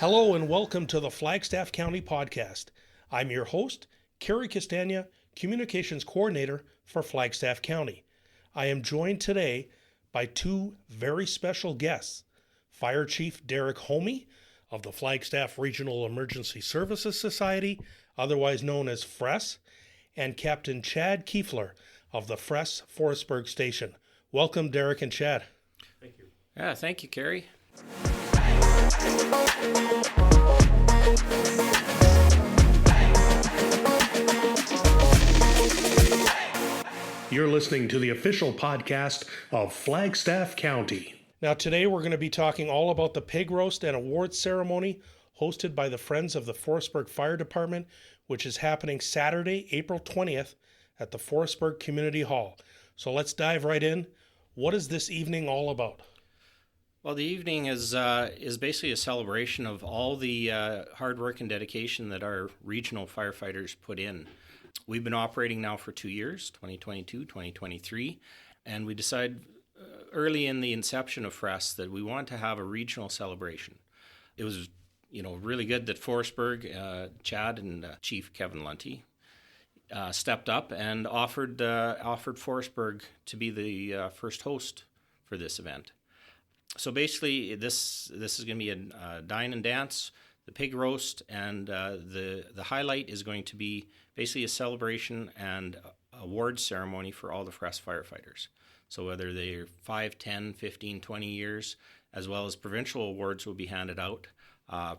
Hello and welcome to the Flagstaff County Podcast. I'm your host, Cary Castagna, Communications Coordinator for Flagstaff County. I am joined today by two very special guests, Fire Chief Derek Homme of the Flagstaff Regional Emergency Services Society, otherwise known as FRESS, and Captain Chad Kuefler of the FRESS Forestburg Station. Welcome, Derek and Chad. Thank you. Yeah, thank you, Cary. You're listening to the official podcast of Flagstaff County. Now today we're going to be talking all about the pig roast and awards ceremony hosted by the Friends of the Forestburg Fire Department, which is happening Saturday, April 20th at the Forestburg Community Hall. So let's dive right in. What is this evening all about? Well, the evening is basically a celebration of all the hard work and dedication that our regional firefighters put in. We've been operating now for 2 years, 2022, 2023, and we decided early in the inception of FRESS that we wanted to have a regional celebration. It was, really good that Forestburg, Chad and Chief Kevin Lunty stepped up and offered Forestburg to be the first host for this event. So basically, this is going to be a dine and dance, the pig roast, and the highlight is going to be basically a celebration and awards ceremony for all the FRESS firefighters. So whether they're 5, 10, 15, 20 years, as well as provincial awards will be handed out.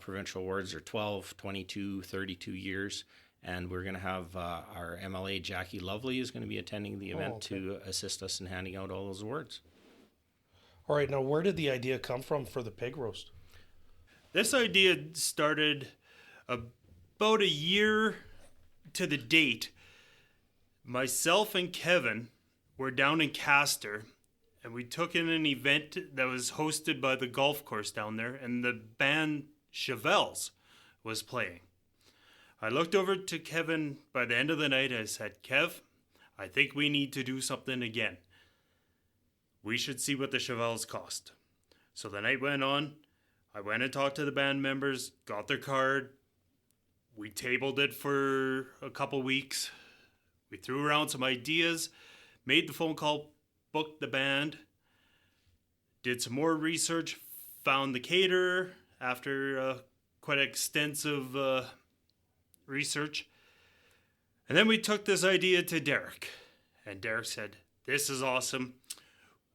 Provincial awards are 12, 22, 32 years. And we're going to have our MLA, Jackie Lovely, is going to be attending the event to assist us in handing out all those awards. All right, now where did the idea come from for the pig roast? This idea started about a year to the date. Myself and Kevin were down in Castor, and we took in an event that was hosted by the golf course down there, and the band Chevelles was playing. I looked over to Kevin by the end of the night. I said, Kev, I think we need to do something again. We should see what the Chevelles cost. So the night went on. I went and talked to the band members, got their card. We tabled it for a couple weeks. We threw around some ideas, made the phone call, booked the band, did some more research, found the caterer after quite extensive research. And then we took this idea to Derek. And Derek said, this is awesome.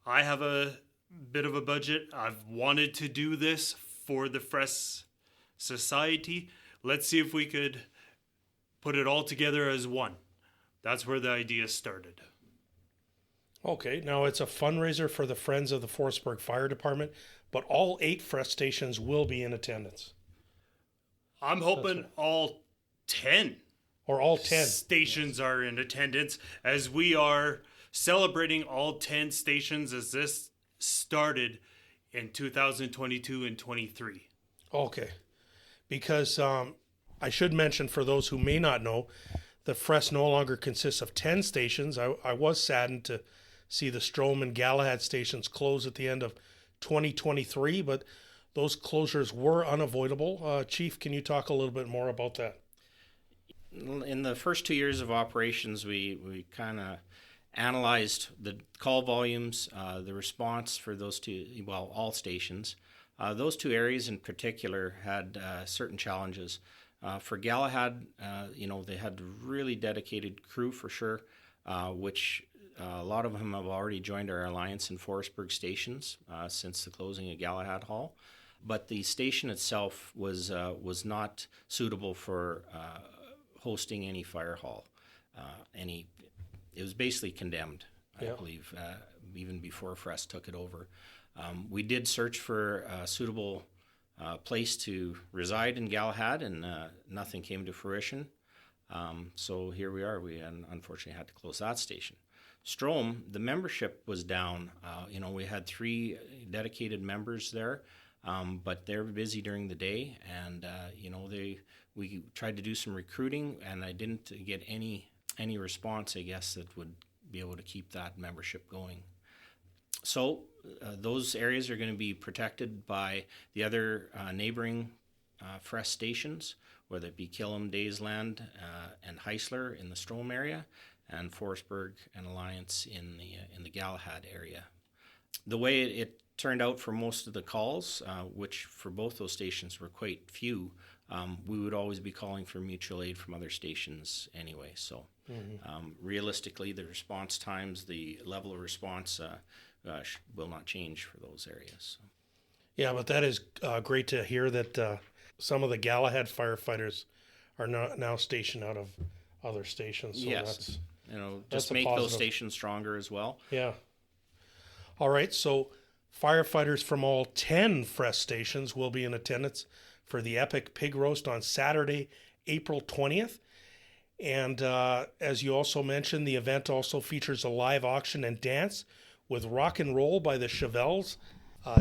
I have a bit of a budget. I've wanted to do this for the FRESS Society. Let's see if we could put it all together as one. That's where the idea started. Okay, now it's a fundraiser for the Friends of the Forestburg Fire Department, but all 8 FRESS stations will be in attendance. I'm hoping all 10. Or all 10. Stations are in attendance, as we are celebrating all 10 stations as this started in 2022 and 23. Okay, because I should mention for those who may not know, the FRESS no longer consists of 10 stations. I was saddened to see the Strom and Galahad stations close at the end of 2023, but those closures were unavoidable. Chief, can you talk a little bit more about that? In the first 2 years of operations, we kind of analyzed the call volumes, the response for those all stations. Those 2 areas in particular had certain challenges. For Galahad, they had really dedicated crew for sure, which a lot of them have already joined our alliance in Forestburg stations since the closing of Galahad Hall. But the station itself was not suitable for hosting any fire hall. It was basically condemned, I believe, even before FRESS took it over. We did search for a suitable place to reside in Galahad, and nothing came to fruition. So here we are. We unfortunately had to close that station. Strom, the membership was down. We had 3 dedicated members there, but they're busy during the day, and we tried to do some recruiting, and I didn't get any response, I guess, that would be able to keep that membership going. So those areas are going to be protected by the other neighboring FRESS stations, whether it be Killam, Daysland, and Heisler in the Strome area, and Forestburg and Alliance in the Galahad area. The way it turned out for most of the calls, which for both those stations were quite few, we would always be calling for mutual aid from other stations anyway. So realistically, the response times, the level of response will not change for those areas. So. Yeah, but that is great to hear that some of the Galahad firefighters are now stationed out of other stations. So yes, that's just make those stations stronger as well. Yeah. All right, so firefighters from all 10 FRESS stations will be in attendance for the Epic Pig Roast on Saturday, April 20th. And as you also mentioned, the event also features a live auction and dance with rock and roll by the Chevelles.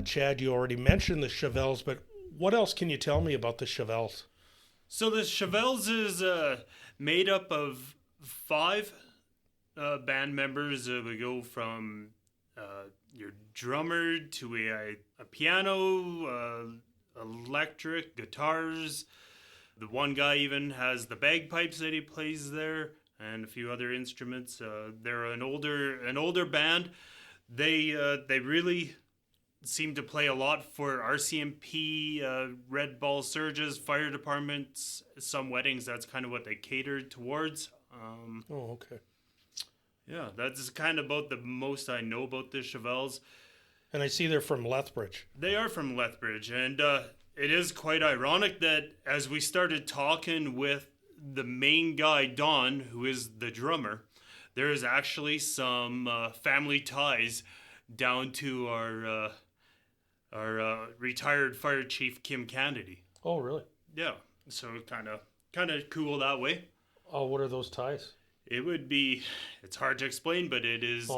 Chad, you already mentioned the Chevelles, but what else can you tell me about the Chevelles? So the Chevelles is made up of 5 band members. We go from your drummer to a piano, electric, guitars. The one guy even has the bagpipes that he plays there, and a few other instruments. They're an older band. They really seem to play a lot for RCMP, Red Ball Surges, fire departments, some weddings. That's kind of what they catered towards. Okay. Yeah, that's kind of about the most I know about the Chevelles. And I see they're from Lethbridge. They are from Lethbridge, and it is quite ironic that as we started talking with the main guy, Don, who is the drummer, there is actually some family ties down to our retired fire chief, Kim Kennedy. Oh, really? Yeah, so kind of cool that way. Oh, what are those ties? It would be, it's hard to explain, but it is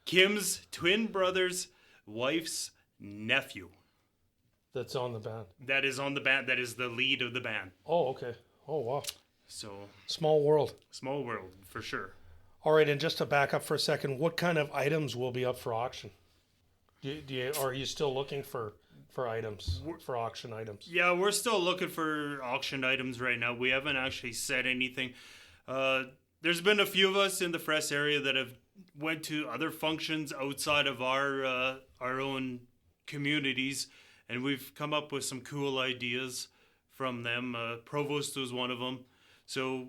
Kim's twin brother's wife's nephew. That's on the band. That is on the band. That is the lead of the band. Oh, okay. Oh, wow. So small world. Small world, for sure. All right, and just to back up for a second, what kind of items will be up for auction? Are you still looking for items, for auction items? Yeah, we're still looking for auction items right now. We haven't actually said anything. There's been a few of us in the FRESS area that have went to other functions outside of our own communities, and we've come up with some cool ideas from them. Provost was one of them. So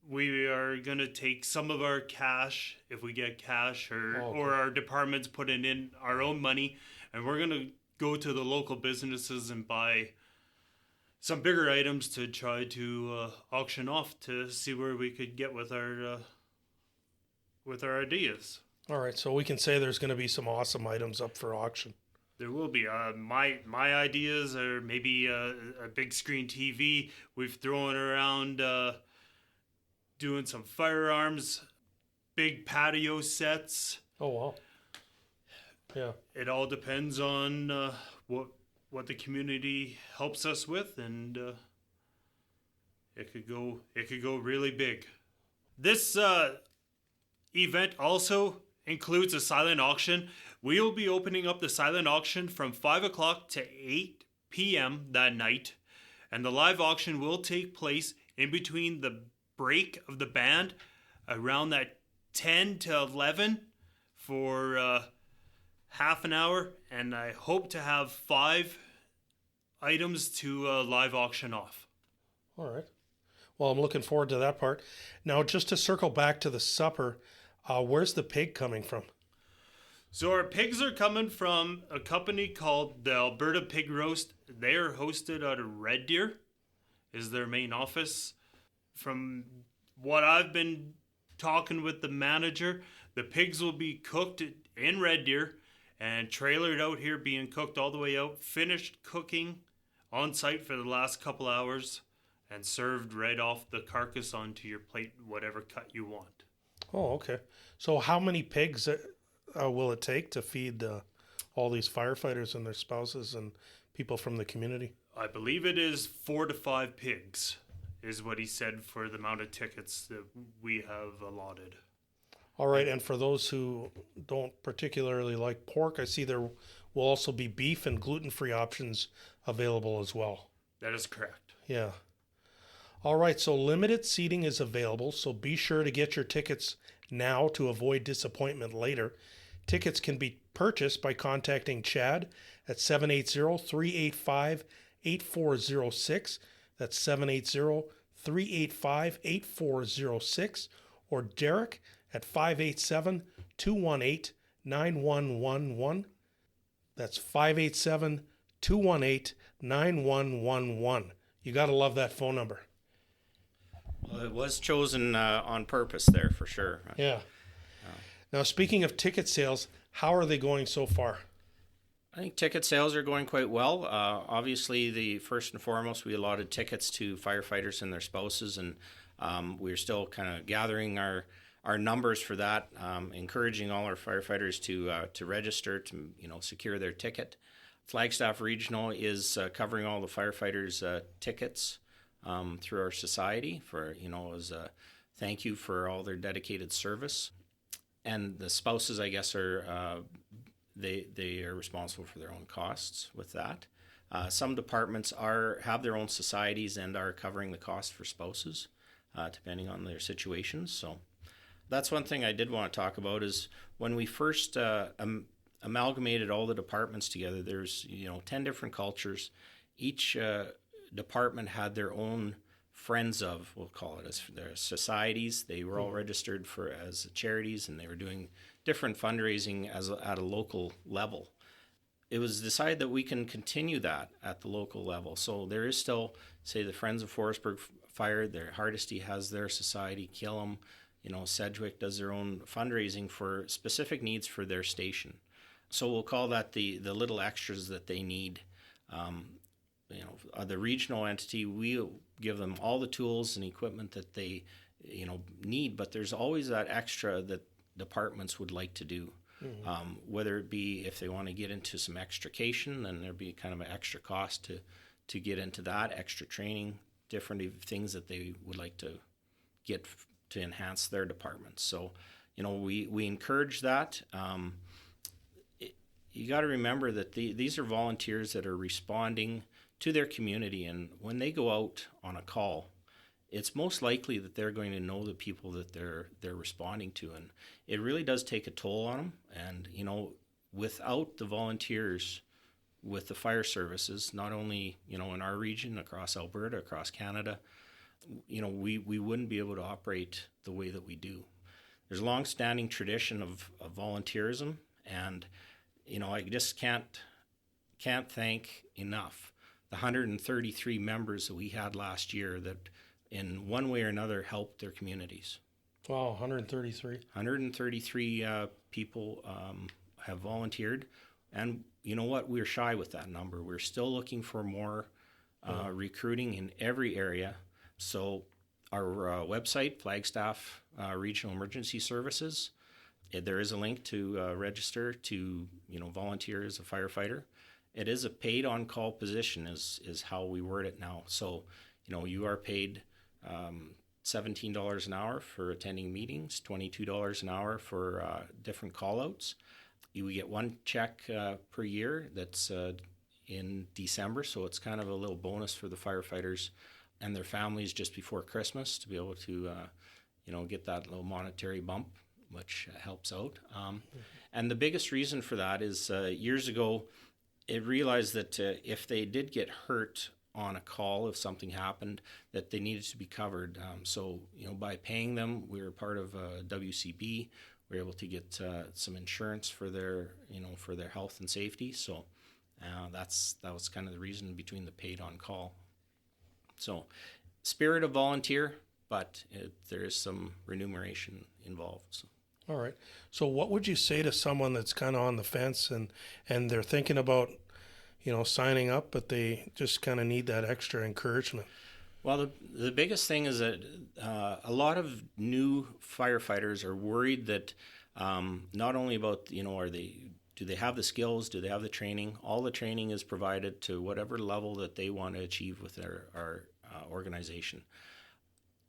we are going to take some of our cash, if we get cash, or our departments putting in our own money, and we're going to go to the local businesses and buy some bigger items to try to auction off to see where we could get with our ideas. All right, so we can say there's going to be some awesome items up for auction. There will be. My ideas are maybe a big screen TV. We've thrown around doing some firearms, big patio sets. Oh, wow. Yeah. It all depends on what the community helps us with, and it could go really big. This event also includes a silent auction. We will be opening up the silent auction from 5 o'clock to 8 p.m. that night, and the live auction will take place in between the break of the band around that 10 to 11 for half an hour, and I hope to have 5 items to live auction off. All right. Well, I'm looking forward to that part. Now, just to circle back to the supper, where's the pig coming from? So our pigs are coming from a company called the Alberta Pig Roast. They are hosted out of Red Deer, is their main office. From what I've been talking with the manager, the pigs will be cooked in Red Deer and trailered out here, being cooked all the way out, finished cooking on site for the last couple hours, and served right off the carcass onto your plate, whatever cut you want. Oh, okay. So how many pigs will it take to feed all these firefighters and their spouses and people from the community? I believe it is 4 to 5 pigs, is what he said for the amount of tickets that we have allotted. All right, and for those who don't particularly like pork, I see there will also be beef and gluten-free options available as well. That is correct. Yeah. All right, so limited seating is available, so be sure to get your tickets now to avoid disappointment later. Tickets can be purchased by contacting Chad at 780-385-8406. That's 780-385-8406, or Derek at 587-218-9111. That's 587-218-9111. You got to love that phone number. Well, it was chosen on purpose there for sure. Yeah. Now, speaking of ticket sales, how are they going so far? I think ticket sales are going quite well. Obviously, the first and foremost, we allotted tickets to firefighters and their spouses, and we're still kind of gathering our numbers for that, encouraging all our firefighters to register to secure their ticket. Flagstaff Regional is covering all the firefighters' tickets through our society for as a thank you for all their dedicated service. And the spouses, I guess, are they are responsible for their own costs with that. Some departments have their own societies and are covering the cost for spouses, depending on their situations. So that's one thing I did want to talk about is when we first amalgamated all the departments together. There's 10 different cultures. Each department had their own friends of, we'll call it, as their societies. They were all registered as charities, and they were doing different fundraising at a local level. It was decided that we can continue that at the local level. So there is still, say, the Friends of Forestburg Fire, their Hardesty has their society, Killam, Sedgwick does their own fundraising for specific needs for their station. So we'll call that the little extras that they need. The regional entity, we'll give them all the tools and equipment that they need, but there's always that extra that departments would like to do. Mm-hmm. Whether it be if they want to get into some extrication, then there'd be kind of an extra cost to get into that, extra training, different things that they would like to get to enhance their departments. So, we encourage that. You got to remember that these are volunteers that are responding to their community, and when they go out on a call, it's most likely that they're going to know the people that they're responding to, and it really does take a toll on them. And without the volunteers with the fire services, not only in our region, across Alberta, across Canada, we wouldn't be able to operate the way that we do. There's a long-standing tradition of volunteerism, and I just can't thank enough the 133 members that we had last year that in one way or another helped their communities. Wow, 133. 133 people have volunteered, and you know what? We're shy with that number. We're still looking for more recruiting in every area. So our website, Flagstaff Regional Emergency Services, there is a link to register to volunteer as a firefighter. It is a paid on-call position is how we word it now. So you are paid $17 an hour for attending meetings, $22 an hour for different call-outs. You get one check per year that's in December, so it's kind of a little bonus for the firefighters and their families just before Christmas to be able to get that little monetary bump, which helps out. And the biggest reason for that is years ago, it realized that if they did get hurt on a call, if something happened, that they needed to be covered. So by paying them, we were part of WCB. We were able to get some insurance for their health and safety. So that was kind of the reason between the paid on call. So spirit of volunteer, but there is some remuneration involved. So. All right. So what would you say to someone that's kind of on the fence and they're thinking about, signing up, but they just kind of need that extra encouragement? Well, the biggest thing is that a lot of new firefighters are worried that not only about, do they have the skills, do they have the training? All the training is provided to whatever level that they want to achieve with our organization.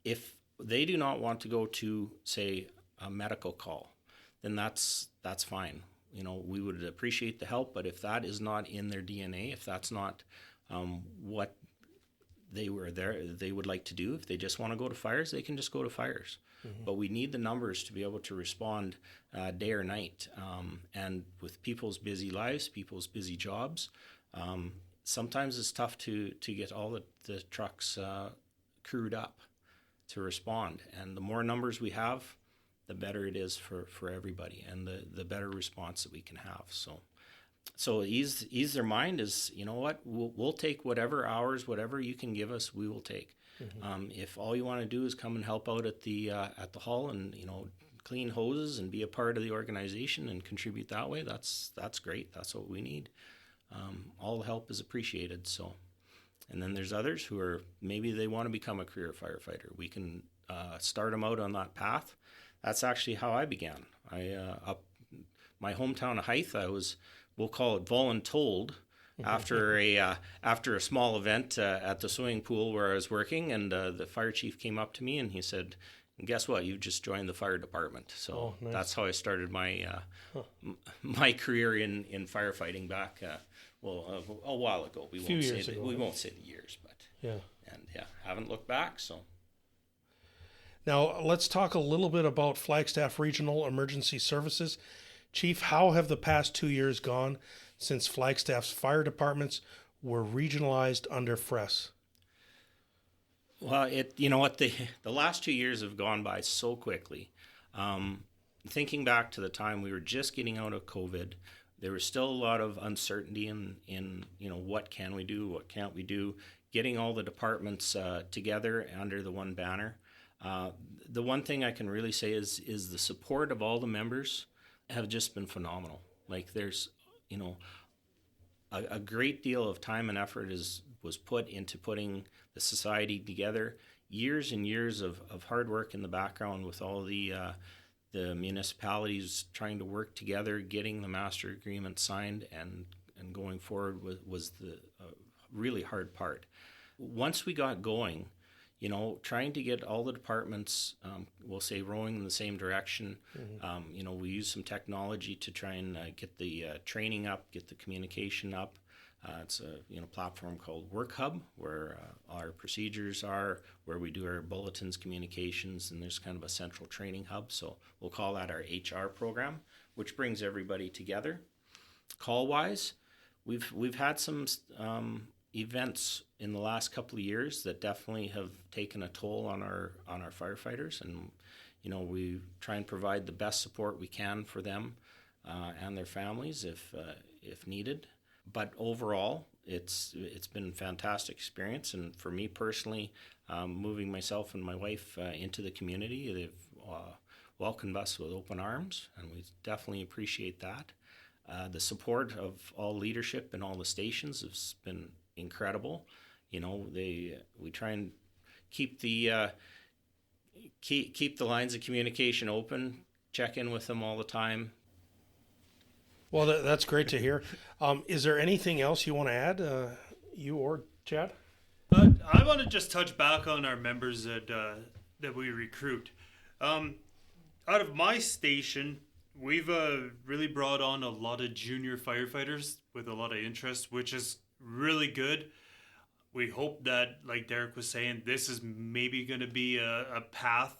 If they do not want to go to, say, a medical call, then that's fine. We would appreciate the help, but if that is not in their DNA, if that's not what they were there, they would like to do. If they just want to go to fires, they can just go to fires. But we need the numbers to be able to respond day or night. And with people's busy lives, people's busy jobs, sometimes it's tough to get all the trucks crewed up to respond. And the more numbers we have, the better it is for everybody, and the better response that we can have. So ease their mind is, you know what, we'll take whatever hours, whatever you can give us, we will take. If all you want to do is come and help out at the hall and, you know, clean hoses and be a part of the organization and contribute that way, that's great. That's what we need. All help is appreciated. So, and then there's others who are, maybe they want to become a career firefighter. We can start them out on that path. That's actually how I began. Up my hometown of Hythe, we'll call it voluntold, after a small event at the swimming pool where I was working, and the fire chief came up to me and he said, "Guess what? You've just joined the fire department." So nice. That's how I started my career in firefighting back a while ago. We won't say the years, but haven't looked back. So now let's talk a little bit about Flagstaff Regional Emergency Services. Chief, how have the past 2 years gone since Flagstaff's fire departments were regionalized under FRESS? Well, the last 2 years have gone by so quickly. Thinking back to the time we were just getting out of COVID, there was still a lot of uncertainty in what can we do, what can't we do, getting all the departments together under the one banner. The one thing I can really say is the support of all the members have just been phenomenal. Like, there's, a great deal of time and effort was put into putting the society together. Years and years of hard work in the background with all the municipalities trying to work together, getting the master agreement signed and going forward was the really hard part. Once we got going, trying to get all the departments, we'll say, rowing in the same direction. We use some technology to try and get the training up, get the communication up. It's a platform called Work Hub, where our procedures are, where we do our bulletins, communications, and there's kind of a central training hub. So we'll call that our HR program, which brings everybody together. Call-wise, we've had some events in the last couple of years that definitely have taken a toll on our firefighters, and we try and provide the best support we can for them and their families if needed. But overall, it's been a fantastic experience, and for me personally, moving myself and my wife into the community, they've welcomed us with open arms, and we definitely appreciate that. The support of all leadership in all the stations has been incredible. We try and keep the lines of communication open, check in with them all the time. Well, that's great to hear. Is there anything else you want to add, you or Chad? I want to just touch back on our members that we recruit. Out of my station, we've really brought on a lot of junior firefighters with a lot of interest, which is really good. We hope that, like Derek was saying, this is maybe going to be a path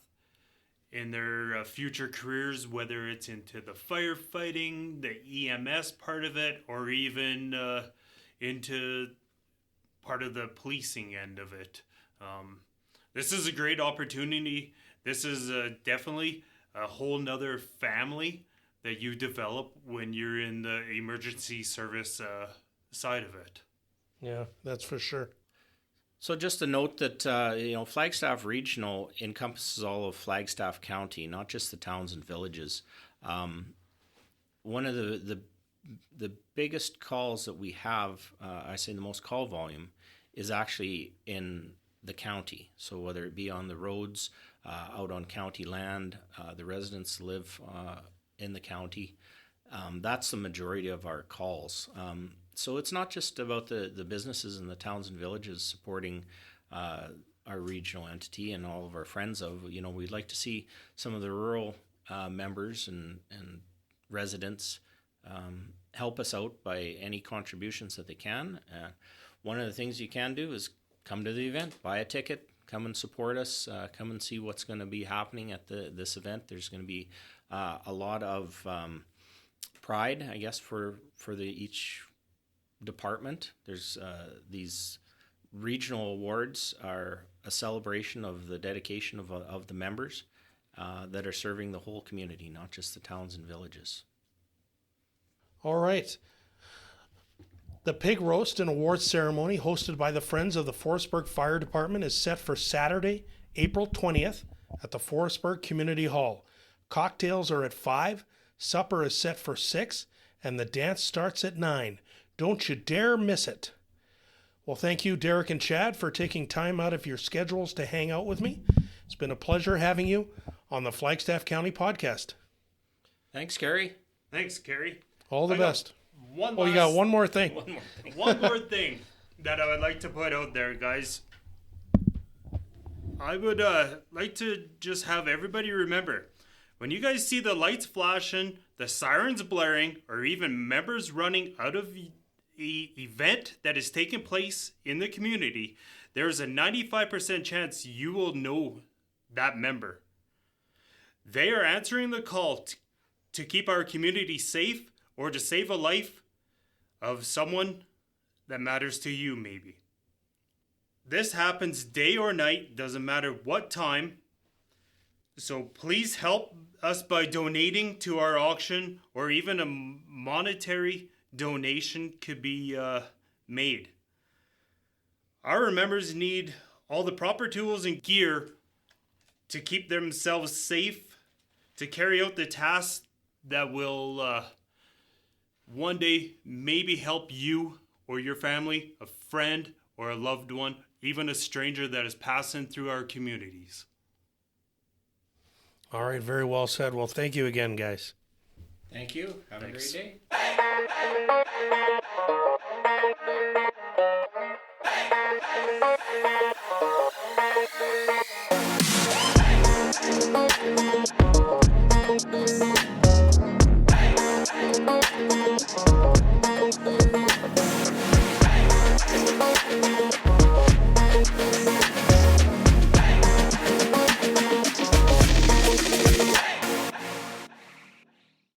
in their future careers, whether it's into the firefighting, the EMS part of it, or even into part of the policing end of it. This is a great opportunity. This is definitely a whole nother family that you develop when you're in the emergency service side of it. Yeah, that's for sure. So just a note that Flagstaff Regional encompasses all of Flagstaff County, not just the towns and villages. One of the biggest calls that we have, I say the most call volume, is actually in the county. So whether it be on the roads, out on county land, the residents live in the county. That's the majority of our calls. So it's not just about the businesses in the towns and villages supporting our regional entity and all of our friends of, we'd like to see some of the rural members and residents help us out by any contributions that they can. One of the things you can do is come to the event, buy a ticket, come and support us, come and see what's going to be happening at this event. There's going to be a lot of pride, I guess, for each department. There's these regional awards are a celebration of the dedication of the members that are serving the whole community, not just the towns and villages. All right. The pig roast and awards ceremony hosted by the Friends of the Forestburg Fire Department is set for Saturday, April 20th at the Forestburg Community Hall. Cocktails are at 5, supper is set for 6, and the dance starts at 9. Don't you dare miss it. Well, thank you, Derek and Chad, for taking time out of your schedules to hang out with me. It's been a pleasure having you on the Flagstaff County podcast. Thanks, Cary. Thanks, Cary. All the best. You got one more thing. One more thing that I would like to put out there, guys. I would like to just have everybody remember, when you guys see the lights flashing, the sirens blaring, or even members running out of the event that is taking place in the community, there's a 95% chance you will know that member. They are answering the call to keep our community safe, or to save a life of someone that matters to you, maybe. This happens day or night, doesn't matter what time. So please help us by donating to our auction, or even a monetary donation could be made. Our members need all the proper tools and gear to keep themselves safe, to carry out the tasks that will one day maybe help you or your family, a friend or a loved one, even a stranger that is passing through our communities. All right, very well said. Well, thank you again, guys. Thank you. Have a great day.